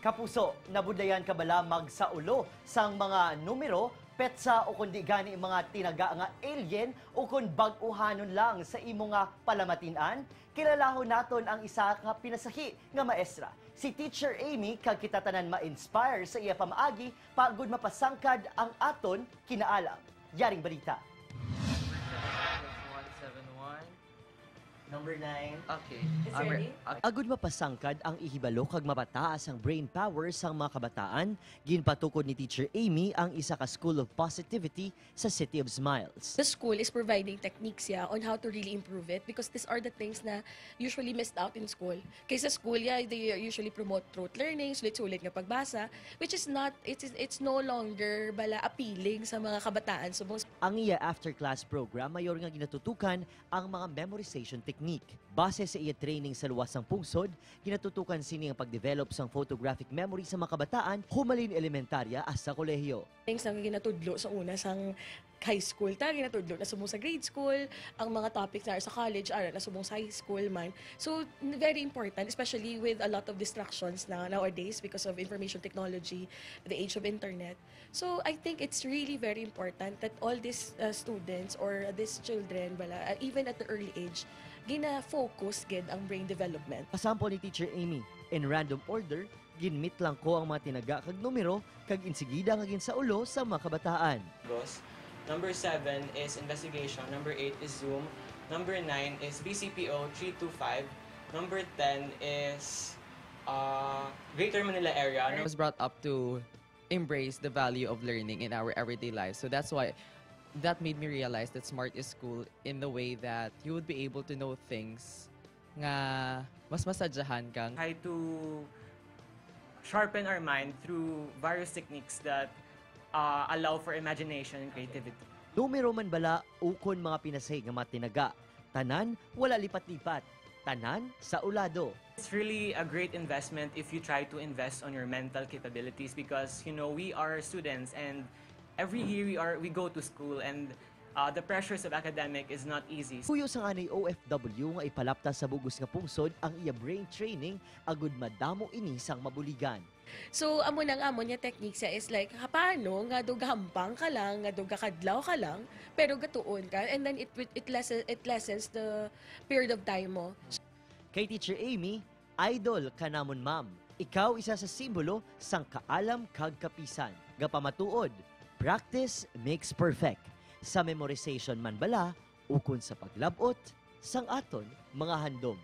Kapuso, nabudayan ka bala magsaulo sang mga numero, petsa o kundi gani mga tinaga nga alien o kun bag-uhanon lang sa imo nga palamatinan? Kilalahon naton ang isa nga pinasahi nga maestra. Si Teacher Amy kag kita tanan ma-inspire sa iya pamaagi pagud mapasangkad ang aton kinaalam. Yaring balita. 171. Number 9. Okay. Is ready? Agud mapasangkad ang ihibalo kag mapataas ang brain power sang mga kabataan, ginpatukod ni Teacher Amy ang isa ka School of Positivity sa City of Smiles. The school is providing techniques on how to really improve it because these are the things na usually missed out in school. Kaysa school, they usually promote rote learning, sulit-sulit nga pagbasa, which is not, it's no longer bala appealing sa mga kabataan. So, Ang iya after-class program mayor nga ginatutukan ang mga memorization technique. Base sa iya training sa luwas ng pungsod, ginatutukan sini ang pagdevelop sang photographic memory sa mga kabataan humalin elementarya as sa kolehiyo. things na ginatudlo sa una sang high school ginatudlo na subong sa grade school, ang mga topics na sa college na subong sa high school man. So very important, especially with a lot of distractions na nowadays because of information technology, the age of internet. So I think it's really very important that all these students or these children even at the early age gina-focus gid ang brain development. Kasampo ni Teacher Amy, in random order, ginmit lang ko ang mga tinaga kag numero kag insigida nga ginsaulo sa mga kabataan. Boss. Number 7 is investigation. Number 8 is Zoom. Number 9 is BCPO 325. Number 10 is Greater Manila area. I was brought up to embrace the value of learning in our everyday life. So that's why that made me realize that SMART is cool in the way that you would be able to know things nga mas masadyahan kang. Try to sharpen our mind through various techniques that allow for imagination and creativity. Numero man bala ukon mga pinasay nga matinaga. Tanan wala lipat-lipat. Tanan sa ulado. It's really a great investment if you try to invest on your mental capabilities because we are students and every year we go to school and the pressures of academic is not easy. Puyo sa anay OFW nga ipalapta sa bugos nga pungsod ang iya brain training agud madamo ini sang mabuligan. So, amo niya technique siya is like, paano nga do gahampang ka lang, nga do gakadlaw ka lang, pero gatuon ka, and then it lessens the period of time mo. Kay Teacher Amy, idol ka namon ma'am. Ikaw isa sa simbolo sang kaalam kag kapisan. Gapamatuod, practice makes perfect. Sa memorization man bala, ukon sa paglabot, sang aton mga handom.